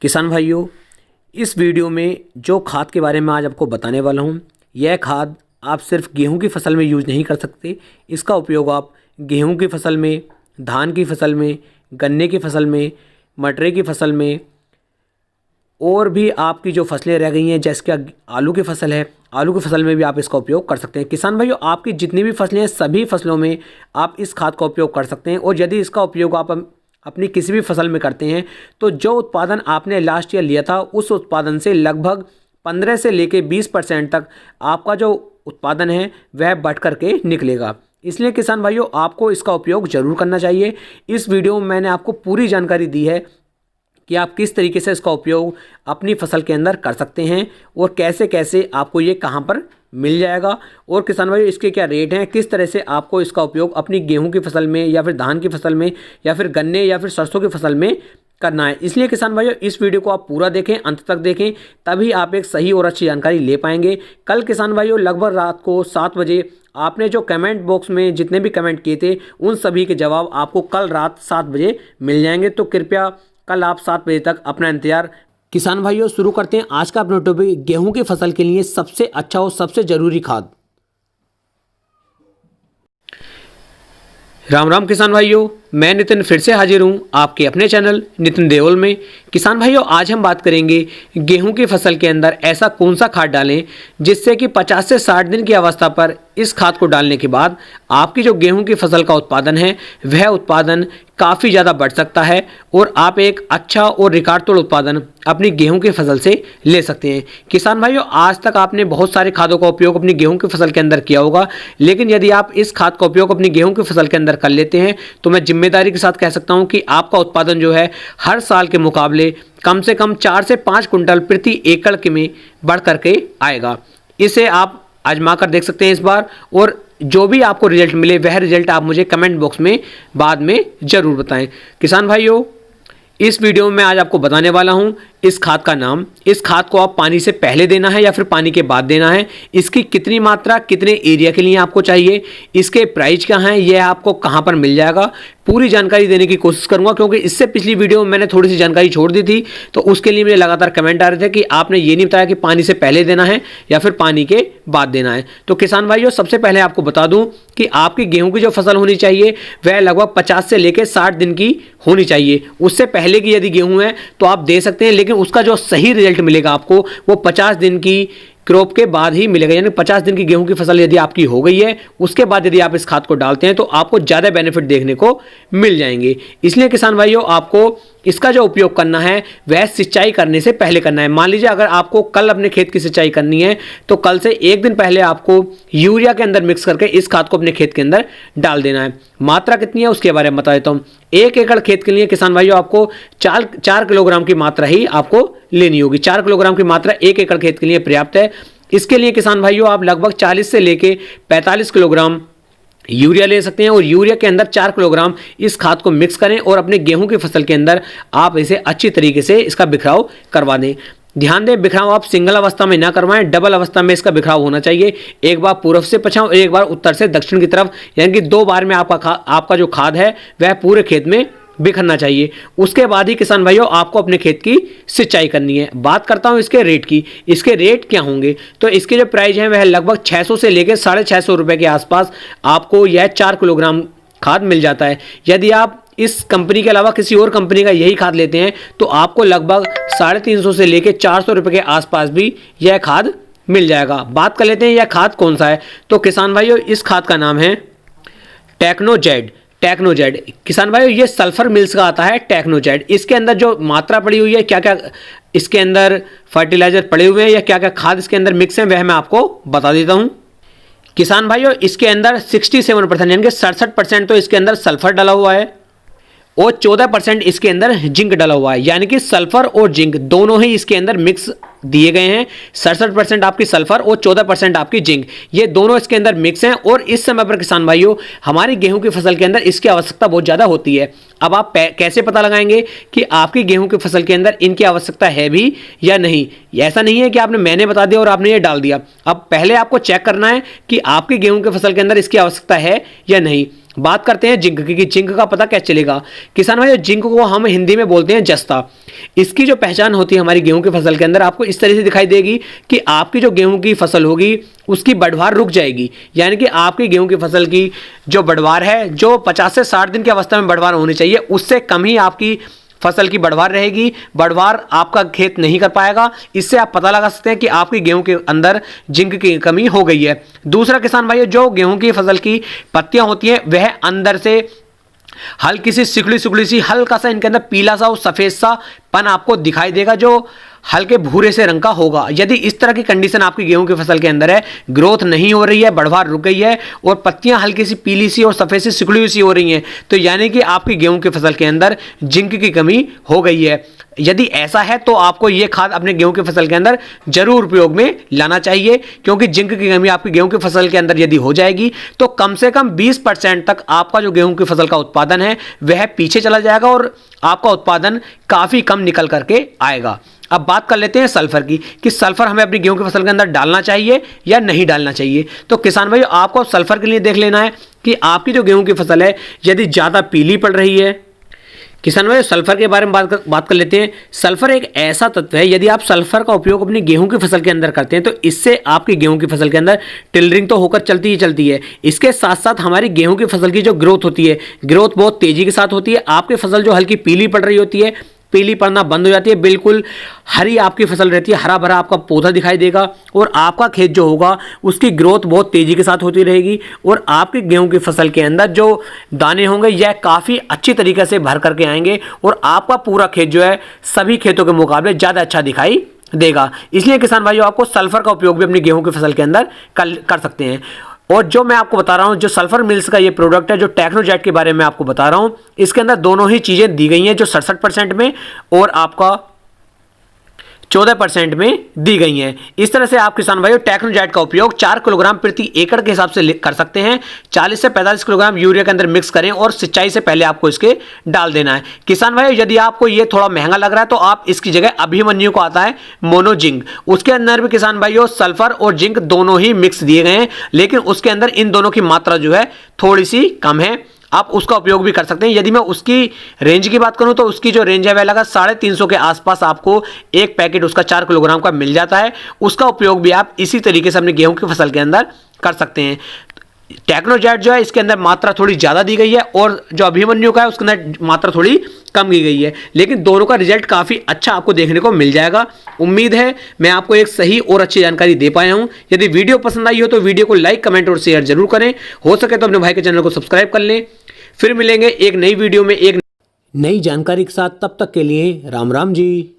किसान भाइयों, इस वीडियो में जो खाद के बारे में आज आपको बताने वाला हूँ, यह खाद आप सिर्फ गेहूं की फसल में यूज़ नहीं कर सकते। इसका उपयोग आप गेहूं की फसल में, धान की फसल में, गन्ने की फसल में, मटरे की फसल में और भी आपकी जो फसलें रह गई हैं जैसे कि आलू की फसल है, आलू की फसल में भी आप इसका उपयोग कर सकते हैं। किसान भाइयों, आपकी जितनी भी फसलें हैं सभी फसलों में आप इस खाद का उपयोग कर सकते हैं। और यदि इसका उपयोग आप अपनी किसी भी फसल में करते हैं तो जो उत्पादन आपने लास्ट ईयर लिया था उस उत्पादन से लगभग 15 से लेकर 20% तक आपका जो उत्पादन है वह बढ़ करके निकलेगा। इसलिए किसान भाइयों, आपको इसका उपयोग ज़रूर करना चाहिए। इस वीडियो में मैंने आपको पूरी जानकारी दी है कि आप किस तरीके से इसका उपयोग अपनी फसल के अंदर कर सकते हैं और कैसे कैसे आपको ये कहाँ पर मिल जाएगा और किसान भाइयों इसके क्या रेट हैं, किस तरह से आपको इसका उपयोग अपनी गेहूं की फसल में या फिर धान की फसल में या फिर गन्ने या फिर सरसों की फसल में करना है। इसलिए किसान भाइयों, इस वीडियो को आप पूरा देखें, अंत तक देखें, तभी आप एक सही और अच्छी जानकारी ले पाएंगे। कल किसान भाइयों लगभग रात को 7 बजे आपने जो कमेंट बॉक्स में जितने भी कमेंट किए थे उन सभी के जवाब आपको कल रात 7 बजे मिल जाएंगे। तो कृपया कल आप 7 बजे तक अपना इंतजार। किसान भाइयों, शुरू करते हैं आज का अपना टॉपिक, गेहूं की फसल के लिए सबसे अच्छा और सबसे जरूरी खाद। राम राम किसान भाइयों, मैं नितिन फिर से हाजिर हूं आपके अपने चैनल नितिन देओल में। किसान भाइयों, आज हम बात करेंगे गेहूं की फसल के अंदर ऐसा कौन सा खाद डालें जिससे कि 50 से 60 दिन की अवस्था पर इस खाद को डालने के बाद आपकी जो गेहूं की फसल का उत्पादन है वह उत्पादन काफ़ी ज़्यादा बढ़ सकता है और आप एक अच्छा और रिकॉर्ड तोड़ उत्पादन अपनी गेहूं की फसल से ले सकते हैं। किसान भाइयों, आज तक आपने बहुत सारे खादों का उपयोग अपनी गेहूं की फसल के अंदर किया होगा, लेकिन यदि आप इस खाद का उपयोग अपनी गेहूं की फसल के अंदर कर लेते हैं तो मैं जिम्मेदारी के साथ कह सकता हूं कि आपका उत्पादन जो है हर साल के मुकाबले कम से कम 4 से 5 कुंटल प्रति एकड़ के में बढ़ करके आएगा। इसे आप आजमा कर देख सकते हैं इस बार, और जो भी आपको रिजल्ट मिले वह रिजल्ट आप मुझे कमेंट बॉक्स में बाद में ज़रूर बताएं। किसान भाइयों, इस वीडियो में मैं आज आपको बताने वाला हूं इस खाद का नाम। इस खाद को आप पानी से पहले देना है या फिर पानी के बाद देना है, इसकी कितनी मात्रा कितने एरिया के लिए आपको चाहिए, इसके प्राइस क्या हैं, यह आपको कहां पर मिल जाएगा, पूरी जानकारी देने की कोशिश करूंगा। क्योंकि इससे पिछली वीडियो में मैंने थोड़ी सी जानकारी छोड़ दी थी तो उसके लिए मुझे लगातार कमेंट आ रहे थे कि आपने ये नहीं बताया कि पानी से पहले देना है या फिर पानी के बाद देना है। तो किसान भाइयों, सबसे पहले आपको बता दूं कि आपकी गेहूं की जो फसल होनी चाहिए वह लगभग 50 से लेकर 60 दिन की होनी चाहिए। उससे पहले की यदि गेहूं है तो आप दे सकते हैं, लेकिन उसका जो सही रिजल्ट मिलेगा आपको वो 50 दिन की क्रॉप के बाद ही मिलेगा। यानी 50 दिन की गेहूं की फसल यदि आपकी हो गई है उसके बाद यदि आप इस खाद को डालते हैं तो आपको ज़्यादा बेनिफिट देखने को मिल जाएंगे। इसलिए किसान भाइयों, आपको इसका जो उपयोग करना है वह सिंचाई करने से पहले करना है। मान लीजिए अगर आपको कल अपने खेत की सिंचाई करनी है तो कल से 1 दिन पहले आपको यूरिया के अंदर मिक्स करके इस खाद को अपने खेत के अंदर डाल देना है। मात्रा कितनी है उसके बारे में बता देता हूँ। 1 एकड़ खेत के लिए किसान भाइयों आपको 4 किलोग्राम की मात्रा ही आपको लेनी होगी। 4 किलोग्राम की मात्रा 1 एकड़ खेत के लिए पर्याप्त है। इसके लिए किसान भाइयों आप लगभग 40 से लेके 45 किलोग्राम यूरिया ले सकते हैं और यूरिया के अंदर 4 किलोग्राम इस खाद को मिक्स करें और अपने गेहूं की फसल के अंदर आप इसे अच्छी तरीके से इसका बिखराव करवा दें। ध्यान दें, बिखराव आप सिंगल अवस्था में ना करवाएं, डबल अवस्था में इसका बिखराव होना चाहिए। एक बार पूर्व से पश्चिम और एक बार उत्तर से दक्षिण की तरफ, यानी कि 2 बार में आपका जो खाद है वह पूरे खेत में बिखरना चाहिए। उसके बाद ही किसान भाइयों आपको अपने खेत की सिंचाई करनी है। बात करता हूं इसके रेट की। इसके रेट क्या होंगे तो इसके जो प्राइस हैं वह लगभग 600 से लेकर 650 रुपये के आसपास आपको यह 4 किलोग्राम खाद मिल जाता है। यदि आप इस कंपनी के अलावा किसी और कंपनी का यही खाद लेते हैं तो आपको लगभग 350 से लेकर 400 रुपये के आसपास भी यह खाद मिल जाएगा। बात कर लेते हैं यह खाद कौन सा है। तो किसान भाइयों, इस खाद का नाम है टेक्नोजेड। किसान भाइयों, ये सल्फर मिल्स का आता है टेक्नोजेड। इसके अंदर जो मात्रा पड़ी हुई है, क्या क्या इसके अंदर फर्टिलाइजर पड़े हुए हैं या क्या क्या खाद इसके अंदर मिक्स है वह मैं आपको बता देता हूं। किसान भाइयों, इसके अंदर 67% यानी कि 67% तो इसके अंदर सल्फर डाला हुआ है और 14% इसके अंदर जिंक डाला हुआ है। यानी कि सल्फर और जिंक दोनों ही इसके अंदर मिक्स दिए गए हैं। 67% आपकी सल्फर और 14% आपकी जिंक, ये दोनों इसके अंदर मिक्स हैं। और इस समय पर किसान भाइयों हमारी गेहूं की फसल के अंदर इसकी आवश्यकता बहुत ज़्यादा होती है। अब आप कैसे पता लगाएंगे कि आपकी गेहूं की फसल के अंदर इनकी आवश्यकता है भी या नहीं। ऐसा नहीं है कि आपने मैंने बता दिया और आपने ये डाल दिया। अब पहले आपको चेक करना है कि आपकी गेहूं की फसल के अंदर इसकी आवश्यकता है या नहीं। बात करते हैं जिंक की, जिंक का पता क्या चलेगा किसान भाई। जिंक को हम हिंदी में बोलते हैं जस्ता। इसकी जो पहचान होती है हमारी गेहूं की फसल के अंदर आपको इस तरह से दिखाई देगी कि आपकी जो गेहूं की फसल होगी उसकी बढ़वार रुक जाएगी, यानी कि आपकी गेहूं की फसल की जो बढ़वार है, जो 50 से 60 दिन की अवस्था में बढ़वार होनी चाहिए, उससे कम ही आपकी फसल की बढ़वार रहेगी। बढ़वार आपका खेत नहीं कर पाएगा। इससे आप पता लगा सकते हैं कि आपकी गेहूं के अंदर जिंक की कमी हो गई है। दूसरा किसान भाइयों, जो गेहूं की फसल की पत्तियां होती हैं वह अंदर से हल्की सी सिकुड़ी सी, हल्का सा इनके अंदर पीला सा और सफेद सा पन आपको दिखाई देगा, जो हल्के भूरे से रंग का होगा। यदि इस तरह की कंडीशन आपकी गेहूं की फसल के अंदर है, ग्रोथ नहीं हो रही है, बढ़वार रुक गई है और पत्तियां हल्की सी पीली सी और सफेद सी सिकुड़ी सी हो रही हैं, तो यानी कि आपकी गेहूं की फसल के अंदर जिंक की कमी हो गई है। यदि ऐसा है तो आपको यह खाद अपने गेहूं की फसल के अंदर जरूर उपयोग में लाना चाहिए, क्योंकि जिंक की कमी आपकी गेहूं की फसल के अंदर यदि हो जाएगी तो कम से कम 20% तक आपका जो गेहूं की फसल का उत्पादन है वह पीछे चला जाएगा और आपका उत्पादन काफी कम निकल करके आएगा। अब बात कर लेते हैं सल्फर की, कि सल्फर हमें अपनी गेहूं की फसल के अंदर डालना चाहिए या नहीं डालना चाहिए। तो किसान भाई आपको सल्फर के लिए देख लेना है कि आपकी जो गेहूं की फसल है यदि ज़्यादा पीली पड़ रही है। किसान भाई सल्फर के बारे में बात कर लेते हैं। सल्फर एक ऐसा तत्व है, यदि आप सल्फर का उपयोग अपनी गेहूं की फसल के अंदर करते हैं तो इससे आपकी गेहूं की फसल के अंदर टिलरिंग तो होकर चलती ही चलती है, इसके साथ साथ हमारी गेहूं की फसल की जो ग्रोथ होती है, ग्रोथ बहुत तेजी के साथ होती है। आपकी फसल जो हल्की पीली पड़ रही होती है, पीली पड़ना बंद हो जाती है, बिल्कुल हरी आपकी फसल रहती है, हरा भरा आपका पौधा दिखाई देगा और आपका खेत जो होगा उसकी ग्रोथ बहुत तेजी के साथ होती रहेगी और आपकी गेहूं की फसल के अंदर जो दाने होंगे यह काफ़ी अच्छी तरीके से भर करके आएंगे और आपका पूरा खेत जो है सभी खेतों के मुकाबले ज़्यादा अच्छा दिखाई देगा। इसलिए किसान भाइयों आपको सल्फर का उपयोग भी अपनी गेहूं की फसल के अंदर कर सकते हैं। और जो मैं आपको बता रहा हूं, जो सल्फर मिल्स का ये प्रोडक्ट है, जो टेक्नोजेट के बारे में आपको बता रहा हूं, इसके अंदर दोनों ही चीज़ें दी गई हैं, जो 67% में और आपका 14% में दी गई हैं। इस तरह से आप किसान भाइयों टेक्नोजेट का उपयोग 4 किलोग्राम प्रति एकड़ के हिसाब से कर सकते हैं। 40 से 45 किलोग्राम यूरिया के अंदर मिक्स करें और सिंचाई से पहले आपको इसके डाल देना है। किसान भाइयों यदि आपको ये थोड़ा महंगा लग रहा है तो आप इसकी जगह अभिमन्यु को आता है मोनोजिंक, उसके अंदर भी किसान भाइयों सल्फर और जिंक दोनों ही मिक्स दिए गए हैं, लेकिन उसके अंदर इन दोनों की मात्रा जो है थोड़ी सी कम है। आप उसका उपयोग भी कर सकते हैं। यदि मैं उसकी रेंज की बात करूं तो उसकी जो रेंज है वह लगभग 350 के आसपास आपको एक पैकेट उसका 4 किलोग्राम का मिल जाता है। उसका उपयोग भी आप इसी तरीके से अपनी गेहूं की फसल के अंदर कर सकते हैं। टेक्नोजेट जो है इसके अंदर मात्रा थोड़ी ज़्यादा दी गई है और जो अभिमन्यु का है उसके अंदर मात्रा थोड़ी कम की गई है, लेकिन दोनों का रिजल्ट काफ़ी अच्छा आपको देखने को मिल जाएगा। उम्मीद है मैं आपको एक सही और अच्छी जानकारी दे पाया हूं। यदि वीडियो पसंद आई हो तो वीडियो को लाइक, कमेंट और शेयर जरूर करें। हो सके तो अपने भाई के चैनल को सब्सक्राइब कर लें। फिर मिलेंगे एक नई वीडियो में एक नई जानकारी के साथ। तब तक के लिए राम राम जी।